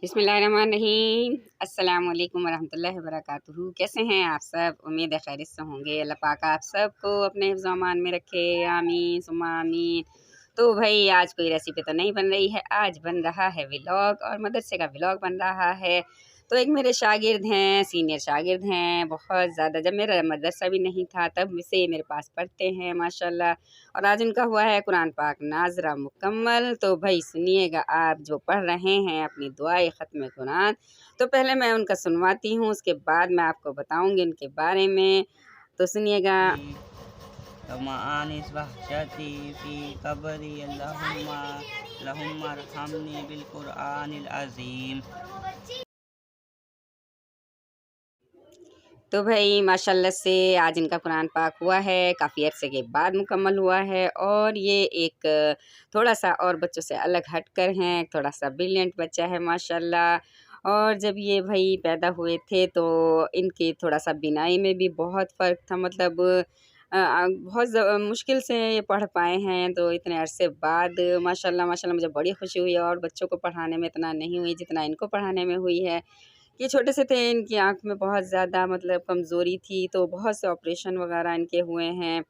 बिस्मिल्लाहिर्रहमानिर्रहीम। अस्सलाम वालेकुम वरहमतुल्लाहि वबरकातुहू। कैसे हैं आप सब? उम्मीद है खैरियत से होंगे। अल्लाह पाक आप सबको अपने हिफ्ज़ अमान में रखे, आमीन सुम्मा आमीन। तो भाई आज कोई रेसिपी तो नहीं बन रही है, आज बन रहा है व्लॉग और मदरसे का व्लॉग बन रहा है। तो एक मेरे शागिर्द हैं, सीनियर शागिर्द हैं, बहुत ज़्यादा। जब मेरा मदरसा भी नहीं था तब से मेरे पास पढ़ते हैं माशाल्लाह। और आज उनका हुआ है कुरान पाक नाज़रा मुकम्मल। तो भाई सुनिएगा, आप जो पढ़ रहे हैं अपनी दुआए ख़त्म कुरान, तो पहले मैं उनका सुनवाती हूँ, उसके बाद मैं आपको बताऊँगी उनके बारे में। तो सुनिएगा। तमानिस वहशती फ़ी क़ब्री अल्लाहुम्मा अरहमनी बिल क़ुरआनिल अज़ीम। तो भाई माशाल्लाह से आज इनका कुरान पाक हुआ है, काफ़ी अरसे के बाद मुकम्मल हुआ है। और ये एक थोड़ा-सा और बच्चों से अलग हटकर हैं, थोड़ा-सा ब्रिलियंट बच्चा है माशाल्लाह। और जब ये भाई पैदा हुए थे तो इनके थोड़ा-सा बीनाई में भी बहुत फ़र्क था, मतलब बहुत मुश्किल से ये पढ़ पाए हैं। तो इतने अरसे बाद माशाल्लाह माशाल्लाह मुझे बड़ी खुशी हुई, और बच्चों को पढ़ाने में इतना नहीं हुई जितना इनको पढ़ाने में हुई है। ये छोटे से थे, इनकी आँख में बहुत ज़्यादा मतलब कमज़ोरी थी, तो बहुत से ऑपरेशन वग़ैरह इनके हुए हैं।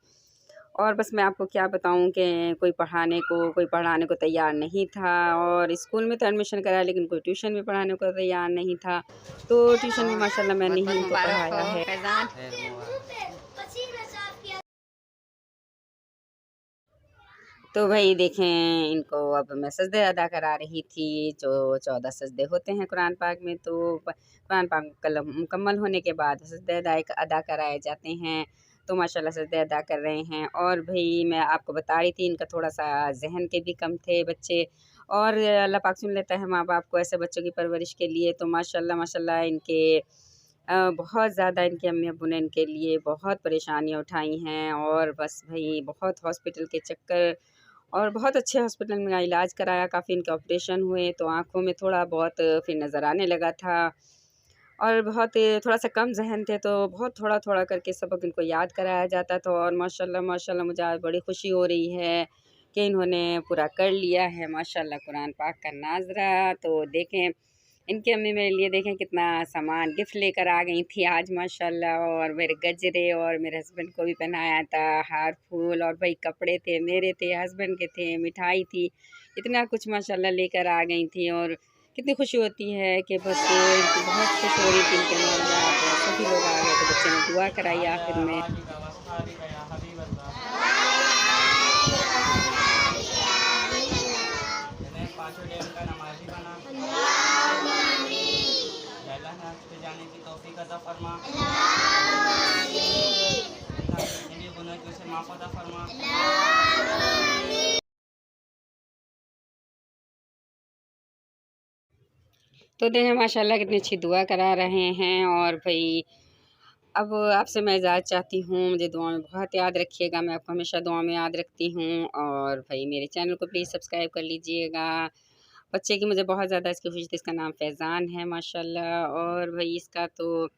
और बस मैं आपको क्या बताऊँ कि कोई पढ़ाने को तैयार नहीं था। और स्कूल में तो एडमिशन कराया, लेकिन कोई ट्यूशन भी पढ़ाने को तैयार नहीं था। तो ट्यूशन भी माशाल्लाह मैंने बहुत ही इनको मुबारक पढ़ाया हो है। फैज़ान। तो भई देखें, इनको अब मैं सजदे अदा करा रही थी, जो 14 सजदे होते हैं कुरान पाक में। तो कुरान पाक मुकम्मल होने के बाद सजदे अदा कराए जाते हैं। तो माशाल्लाह सजदे अदा कर रहे हैं। और भई मैं आपको बता रही थी, इनका थोड़ा-सा ज़हन के भी कम थे बच्चे। और अल्लाह पाक सुन लेता है माँ-बाप को ऐसे बच्चों की परवरिश के लिए। तो माशाल्लाह माशाल्लाह इनके बहुत ज़्यादा इनके अम्मी-अब्बू ने इनके लिए बहुत परेशानियाँ उठाई हैं। और बस भई बहुत हॉस्पिटल के चक्कर, और बहुत अच्छे हॉस्पिटल में इलाज कराया, काफ़ी इनके ऑपरेशन हुए, तो आँखों में थोड़ा बहुत फिर नज़र आने लगा था। और बहुत थोड़ा-सा कम ज़हन थे, तो बहुत थोड़ा-थोड़ा करके सबक इनको याद कराया जाता था। और माशाल्लाह माशाल्लाह मुझे आज बड़ी खुशी हो रही है कि इन्होंने पूरा कर लिया है माशाल्लाह कुरान पाक का नाज़रा। तो देखें, इनकी अम्मी मेरे लिए देखें कितना सामान गिफ्ट लेकर आ गई थी आज माशाल्लाह। और मेरे गजरे और मेरे हस्बैंड को भी पहनाया था, हार फूल, और भाई कपड़े थे, मेरे थे, हस्बैंड के थे, मिठाई थी, इतना कुछ माशाल्लाह लेकर आ गई थी। और कितनी खुशी होती है कि बस इनकी बहुत खुश हो रही थी, इनके माँ-बाप और सभी लोग आ गए, तो बच्चे ने दुआ कराई आखिर में। पाँचों टाइम का नमाज़ी बना, अल्लाह ने हज पे जाने की तौफीक अता फरमा, जितने भी गुनाह की उसे माफ़ अता फरमा। तो देखें माशाल्लाह कितनी अच्छी दुआ करा रहे हैं। और भई अब आपसे मैं इजाज़त चाहती हूँ, मुझे दुआ में बहुत याद रखिएगा, मैं आपको हमेशा दुआ में याद रखती हूँ। और भई मेरे चैनल को प्लीज़ सब्सक्राइब कर लीजिएगा। बच्चे की मुझे बहुत ज़्यादा इसकी खुशी थी, इसका नाम फैज़ान है माशाल्लाह। और भई इसका तो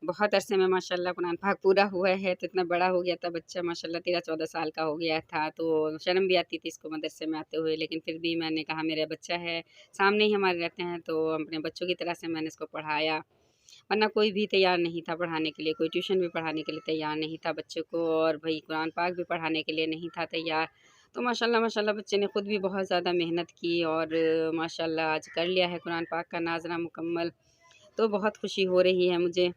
बहुत अरसे में माशाल्लाह कुरान पाक पूरा हुआ है, तो इतना बड़ा हो गया था बच्चा माशाल्लाह, 13-14 साल का हो गया था। तो शर्म भी आती थी इसको मदरसे में आते हुए, लेकिन फिर भी मैंने कहा मेरा बच्चा है, सामने ही हमारे रहते हैं, तो अपने बच्चों की तरह से मैंने इसको पढ़ाया। वरना कोई भी तैयार नहीं था पढ़ाने के लिए, कोई ट्यूशन भी पढ़ाने के लिए तैयार नहीं था बच्चे को, और भई कुरान पाक भी पढ़ाने के लिए नहीं था तैयार। तो माशाल्लाह माशाल्लाह बच्चे ने खुद भी बहुत ज़्यादा मेहनत की, और माशाल्लाह आज कर लिया है कुरान पाक का नाज़रा मुकम्मल। तो बहुत खुशी हो रही है मुझे।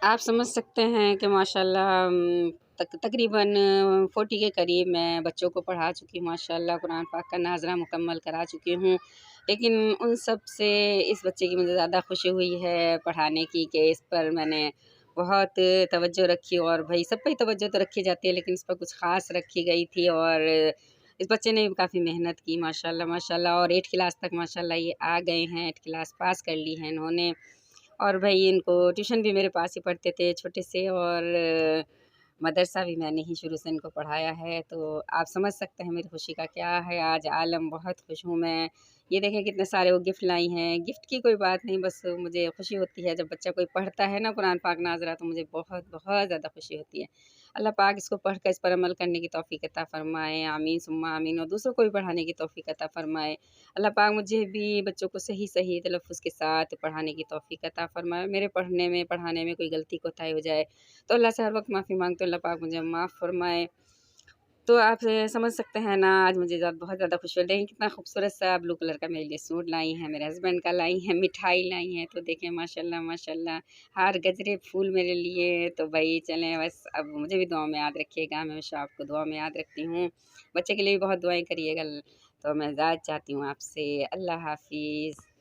आप समझ सकते हैं कि माशाल्लाह तकरीबन 40 के करीब मैं बच्चों को पढ़ा चुकी हूँ माशाल्लाह, कुरान पाक का नाज़रा मुकम्मल करा चुकी हूँ। लेकिन उन सब से इस बच्चे की मुझे ज़्यादा खुशी हुई है पढ़ाने की, कि इस पर मैंने बहुत तवज्जो रखी। और भई सब पे ही तवज्जो तो रखी जाती है, लेकिन इस पर कुछ ख़ास रखी गई थी। और इस बच्चे ने भी काफ़ी मेहनत की माशाल्लाह माशाल्लाह, और 8 क्लास तक माशाल्लाह ये आ गए हैं, 8 क्लास पास कर ली है इन्होंने। और भई इनको ट्यूशन भी मेरे पास ही पढ़ते थे छोटे से, और मदरसा भी मैंने ही शुरू से इनको पढ़ाया है। तो आप समझ सकते हैं मेरी खुशी का क्या है आज आलम। बहुत खुश हूँ मैं, ये देखें कितने सारे वो गिफ्ट लाई हैं। गिफ्ट की कोई बात नहीं, बस मुझे खुशी होती है जब बच्चा कोई पढ़ता है ना कुरान पाक नाज़रा, तो मुझे बहुत बहुत ज़्यादा खुशी होती है। अल्लाह पाक इसको पढ़ कर इस पर अमल करने की तौफ़ीक अता फ़रमाए। आमीन सुम्मा आमीन, और दूसरों को भी पढ़ाने की तौफ़ीक अता फ़रमाए। अल्लाह पाक मुझे भी बच्चों को सही सही तलफ़्फ़ुज़ के साथ पढ़ाने की तौफ़ीक अता फ़रमाए। मेरे पढ़ाने में कोई गलती कोताही हो जाए तो अल्लाह से हर वक़्त माफ़ी माँगती हूँ, अल्लाह पाक मुझे माफ़ फ़रमाए। तो आप समझ सकते हैं ना, आज मुझे बहुत ज़्यादा खुशी हो रही है। कितना खूबसूरत सा ब्लू कलर का मेरे लिए सूट लाई हैं, मेरे हस्बैंड का लाई हैं, मिठाई लाई हैं। तो देखें माशाल्लाह माशाल्लाह, हार गजरे फूल मेरे लिए। तो भई चलें, बस अब मुझे भी दुआ में याद रखिएगा, मैं हमेशा आपको दुआ में याद रखती हूँ। बच्चे के लिए भी बहुत दुआएँ करिएगा। तो मैं इजाज़त चाहती हूँ आपसे। अल्लाह हाफ़िज़।